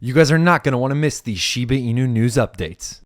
You guys are not going to want to miss these Shiba Inu news updates.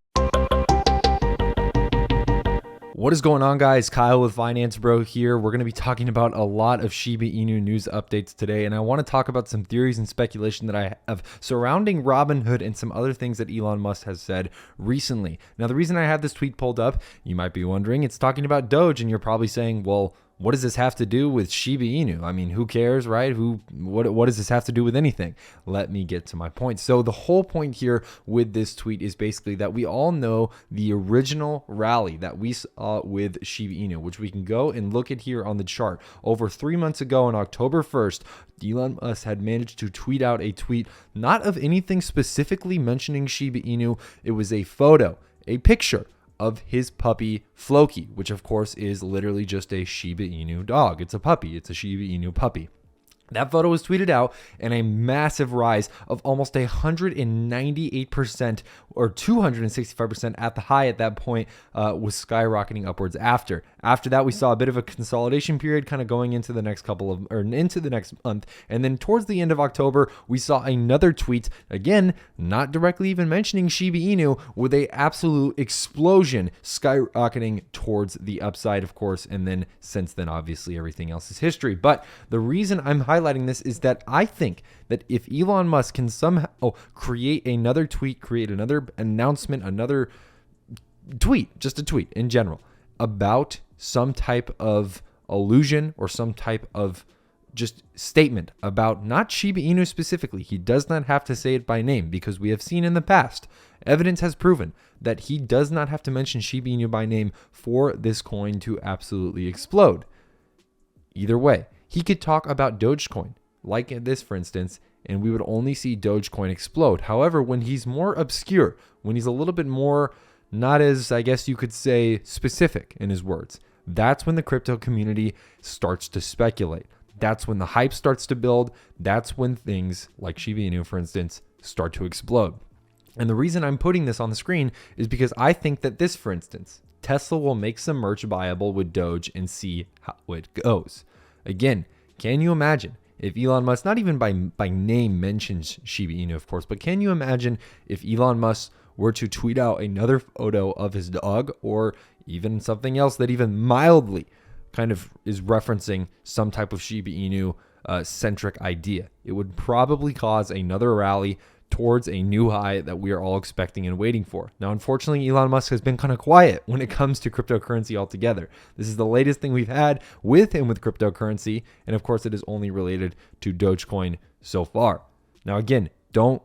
What is going on, guys? Kyle with Finance Bro here. We're going to be talking about a lot of Shiba Inu news updates today, and I want to talk about some theories and speculation that I have surrounding Robinhood and some other things that Elon Musk has said recently. Now, the reason I have this tweet pulled up, you might be wondering, it's talking about Doge, and you're probably saying, well, what does this have to do with Shiba Inu? I mean, who cares, right? What does this have to do with anything? Let me get to my point. So the whole point here with this tweet is basically that we all know the original rally that we saw with Shiba Inu, which we can go and look at here on the chart. Over 3 months ago on October 1st, Elon Musk had managed to tweet out a tweet, not of anything specifically mentioning Shiba Inu. It was a photo, a picture of his puppy Floki, which of course is literally just a Shiba Inu dog. It's a puppy. It's a Shiba Inu puppy. That photo was tweeted out, and a massive rise of almost 198% or 265% at the high at that point was skyrocketing upwards after. After that, we saw a bit of a consolidation period kind of going into the next into the next month. And then towards the end of October, we saw another tweet, again, not directly even mentioning Shiba Inu, with a absolute explosion skyrocketing towards the upside, of course. And then since then, obviously, everything else is history. But the reason I'm highlighting this is that I think that if Elon Musk can somehow create another tweet, create another announcement, another tweet, just a tweet in general, about some type of illusion or some type of just statement about not Shiba Inu specifically. He does not have to say it by name, because we have seen in the past, evidence has proven that he does not have to mention Shiba Inu by name for this coin to absolutely explode. Either way, he could talk about Dogecoin, like this, for instance, and we would only see Dogecoin explode. However, when he's more obscure, when he's a little bit more, not as, I guess you could say, specific in his words, that's when the crypto community starts to speculate. That's when the hype starts to build. That's when things like Shiba Inu, for instance, start to explode. And the reason I'm putting this on the screen is because I think that this, for instance, Tesla will make some merch viable with Doge and see how it goes. Again, can you imagine if Elon Musk, not even by name mentions Shiba Inu, of course, but can you imagine if Elon Musk were to tweet out another photo of his dog, or even something else that even mildly kind of is referencing some type of Shiba Inu centric idea? It would probably cause another rally towards a new high that we are all expecting and waiting for. Now, unfortunately, Elon Musk has been kind of quiet when it comes to cryptocurrency altogether. This is the latest thing we've had with him with cryptocurrency, and of course, it is only related to Dogecoin so far. Now, again, don't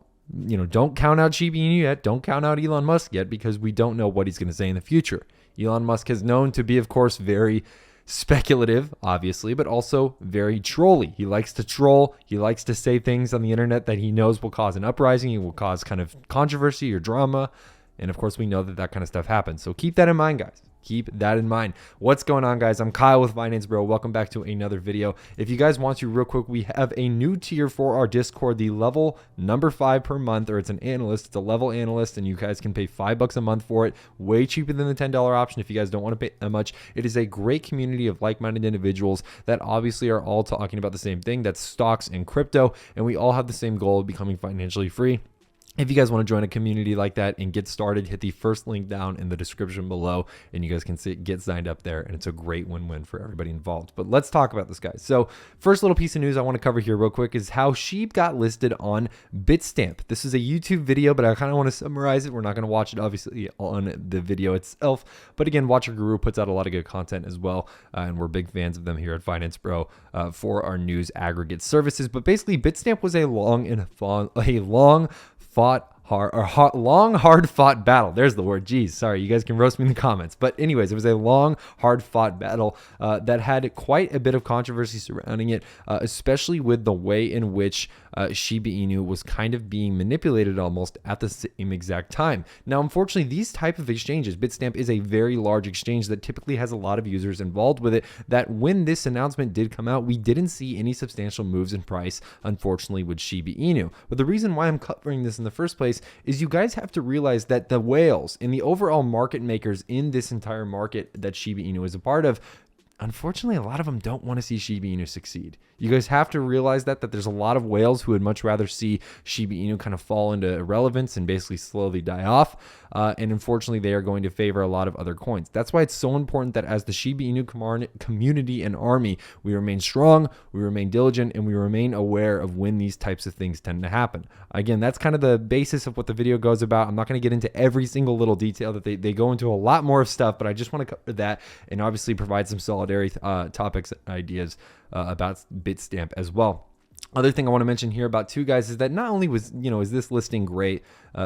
count out Shiba Inu yet. Don't count out Elon Musk yet, because we don't know what he's going to say in the future. Elon Musk is known to be, of course, very speculative, obviously, but also very trolly. He likes to troll. He likes to say things on the internet that he knows will cause an uprising. He will cause kind of controversy or drama. And of course, we know that that kind of stuff happens. So keep that in mind, guys. Keep that in mind. What's going on, guys? I'm Kyle with Finance Bro. Welcome back to another video. If you guys want to, real quick, we have a new tier for our Discord, the level number 5 per month, or it's an analyst. It's a level analyst, and you guys can pay $5 a month for it. Way cheaper than the $10 option if you guys don't want to pay that much. It is a great community of like-minded individuals that obviously are all talking about the same thing. That's stocks and crypto, and we all have the same goal of becoming financially free. If you guys want to join a community like that and get started, hit the first link down in the description below, and you guys can get signed up there, and it's a great win-win for everybody involved. But let's talk about this, guys. So first little piece of news I want to cover here real quick is how Shib got listed on Bitstamp. This is a YouTube video, but I kind of want to summarize it. We're not going to watch it, obviously, on the video itself. But again, Watcher Guru puts out a lot of good content as well, and we're big fans of them here at Finance Bro for our news aggregate services. But basically, Bitstamp was a long hard fought battle. There's the word. Geez, sorry, you guys can roast me in the comments. But anyways, it was a long, hard fought battle that had quite a bit of controversy surrounding it, especially with the way in which Shiba Inu was kind of being manipulated almost at the same exact time. Now, unfortunately, these type of exchanges, Bitstamp is a very large exchange that typically has a lot of users involved with it, that when this announcement did come out, we didn't see any substantial moves in price, unfortunately, with Shiba Inu. But the reason why I'm covering this in the first place is you guys have to realize that the whales and the overall market makers in this entire market that Shiba Inu is a part of unfortunately, a lot of them don't want to see Shiba Inu succeed. You guys have to realize that there's a lot of whales who would much rather see Shiba Inu kind of fall into irrelevance and basically slowly die off. And unfortunately, they are going to favor a lot of other coins. That's why it's so important that as the Shiba Inu community and army, we remain strong, we remain diligent, and we remain aware of when these types of things tend to happen. Again, that's kind of the basis of what the video goes about. I'm not going to get into every single little detail that they go into a lot more of stuff, but I just want to cover that and obviously provide some solidarity topics and ideas about Bitstamp as well. Other thing I want to mention here about too, guys, is that not only is this listing great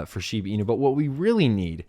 for Shiba Inu, but what we really need,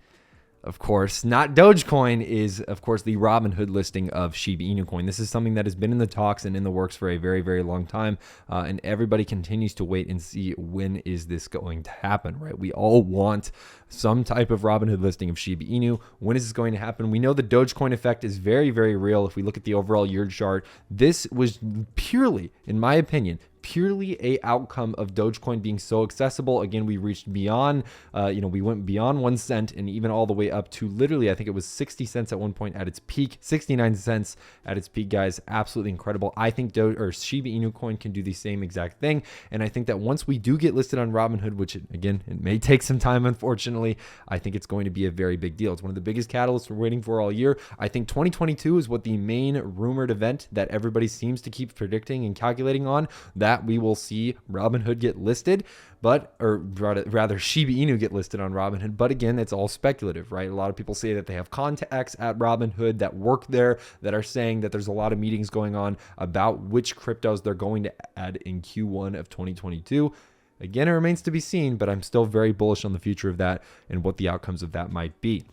of course, not Dogecoin, is, of course, the Robinhood listing of Shiba Inu Coin. This is something that has been in the talks and in the works for a very, very long time, and everybody continues to wait and see when is this going to happen, right? We all want some type of Robinhood listing of Shiba Inu. When is this going to happen? We know the Dogecoin effect is very, very real. If we look at the overall year chart, this was purely, in my opinion, purely a outcome of Dogecoin being so accessible. Again, we reached beyond, we went beyond 1 cent and even all the way up to literally, I think it was 60 cents at one point at its peak, 69 cents at its peak, guys. Absolutely incredible. I think Shiba Inu Coin can do the same exact thing. And I think that once we do get listed on Robinhood, which again, it may take some time, unfortunately, I think it's going to be a very big deal. It's one of the biggest catalysts we're waiting for all year. I think 2022 is what the main rumored event that everybody seems to keep predicting and calculating on, that we will see Robinhood get listed, or rather Shiba Inu get listed on Robinhood. But again, it's all speculative, right? A lot of people say that they have contacts at Robinhood that work there that are saying that there's a lot of meetings going on about which cryptos they're going to add in Q1 of 2022. Again, it remains to be seen, but I'm still very bullish on the future of that and what the outcomes of that might be.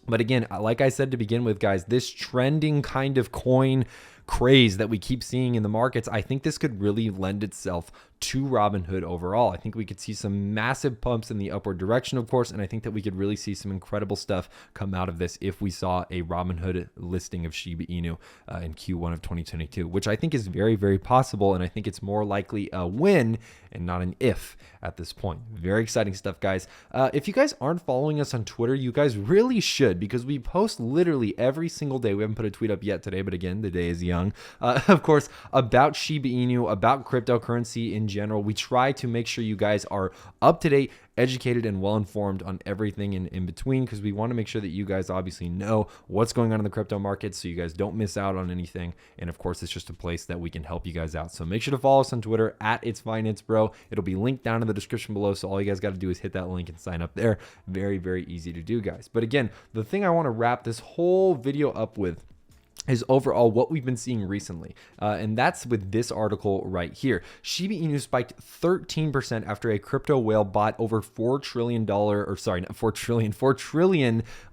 But again, like I said to begin with, guys, this trending kind of coin craze that we keep seeing in the markets, I think this could really lend itself to Robinhood overall. I think we could see some massive pumps in the upward direction, of course, and I think that we could really see some incredible stuff come out of this if we saw a Robinhood listing of Shiba Inu in Q1 of 2022, which I think is very, very possible, and I think it's more likely a when and not an if at this point. Very exciting stuff, guys. If you guys aren't following us on Twitter, you guys really should, because we post literally every single day. We haven't put a tweet up yet today, but again, the day is young. Of course, about Shiba Inu, about cryptocurrency in general. We try to make sure you guys are up to date, educated, and well informed on everything in between, because we want to make sure that you guys obviously know what's going on in the crypto markets so you guys don't miss out on anything. And of course, it's just a place that we can help you guys out. So make sure to follow us on Twitter at It's Finance Bro. It'll be linked down in the description below. So all you guys got to do is hit that link and sign up there. Very, very easy to do, guys. But again, the thing I want to wrap this whole video up with is overall what we've been seeing recently. And that's with this article right here. Shiba Inu spiked 13% after a crypto whale bought over $4 trillion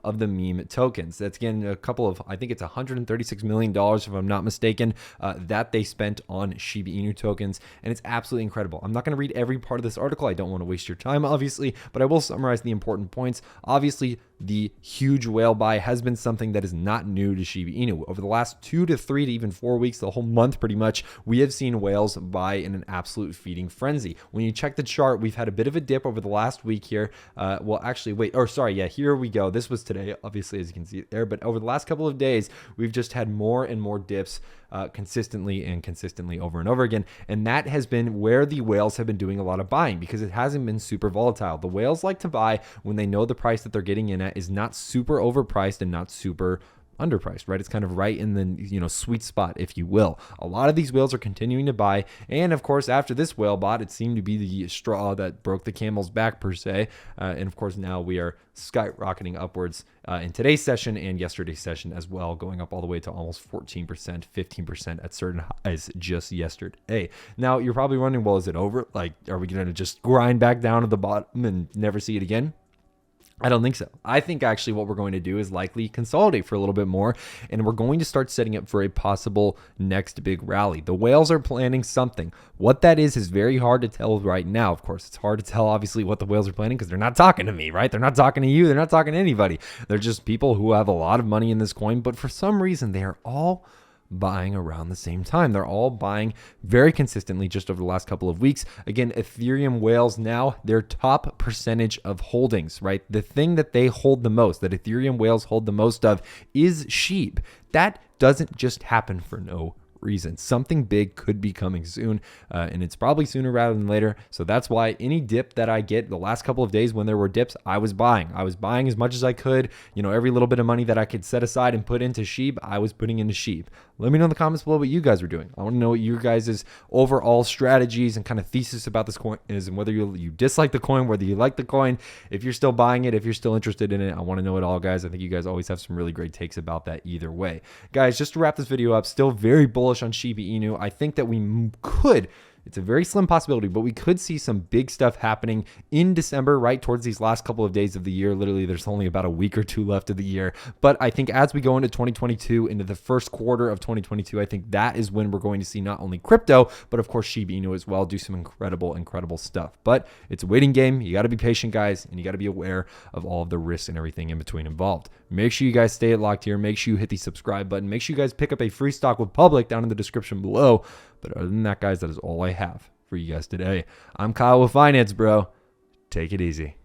of the meme tokens. That's again a couple of, I think it's $136 million, if I'm not mistaken, that they spent on Shiba Inu tokens. And it's absolutely incredible. I'm not going to read every part of this article. I don't want to waste your time, obviously, but I will summarize the important points. Obviously, the huge whale buy has been something that is not new to Shiba Inu. Over the last 2 to 3 to even 4 weeks, the whole month pretty much, we have seen whales buy in an absolute feeding frenzy. When you check the chart, we've had a bit of a dip over the last week here. Here we go. This was today, obviously, as you can see it there, but over the last couple of days, we've just had more and more dips consistently over and over again. And that has been where the whales have been doing a lot of buying, because it hasn't been super volatile. The whales like to buy when they know the price that they're getting in at is not super overpriced and not super underpriced, right? It's kind of right in the sweet spot, if you will. A lot of these whales are continuing to buy, and of course, after this whale bought, it seemed to be the straw that broke the camel's back per se. And of course, now we are skyrocketing upwards in today's session and yesterday's session as well, going up all the way to almost 14%, 15% at certain highs just yesterday. Now, you're probably wondering, well, is it over? Like, are we going to just grind back down to the bottom and never see it again? I don't think so. I think actually what we're going to do is likely consolidate for a little bit more, and we're going to start setting up for a possible next big rally. The whales are planning something. What that is very hard to tell right now. Of course, it's hard to tell, obviously, what the whales are planning because they're not talking to me, right? They're not talking to you. They're not talking to anybody. They're just people who have a lot of money in this coin, but for some reason, they are all buying around the same time. They're all buying very consistently just over the last couple of weeks. Again, Ethereum whales now, their top percentage of holdings, right? The thing that they hold the most, that Ethereum whales hold the most of, is Shib. That doesn't just happen for no reason. Something big could be coming soon, and it's probably sooner rather than later. So that's why any dip that I get the last couple of days when there were dips, I was buying as much as I could. Every little bit of money that I could set aside and put into Shib, I was putting into Shib. Let me know in the comments below what you guys were doing. I want to know what your guys' overall strategies and kind of thesis about this coin is, and whether you dislike the coin, whether you like the coin, if you're still buying it, if you're still interested in it. I want to know it all, guys. I think you guys always have some really great takes about that either way. Guys, just to wrap this video up, still very bullish on Shiba Inu. I think that we could, it's a very slim possibility, but we could see some big stuff happening in December, right towards these last couple of days of the year. Literally, there's only about a week or two left of the year. But I think as we go into 2022, into the first quarter of 2022, I think that is when we're going to see not only crypto, but of course Shiba Inu as well do some incredible stuff. But it's a waiting game. You got to be patient, guys, and you got to be aware of all of the risks and everything in between involved. Make sure you guys stay locked here. Make sure you hit the subscribe button. Make sure you guys pick up a free stock with Public down in the description below. But other than that, guys, that is all I have for you guys today. I'm Kyle with Finance Bro. Take it easy.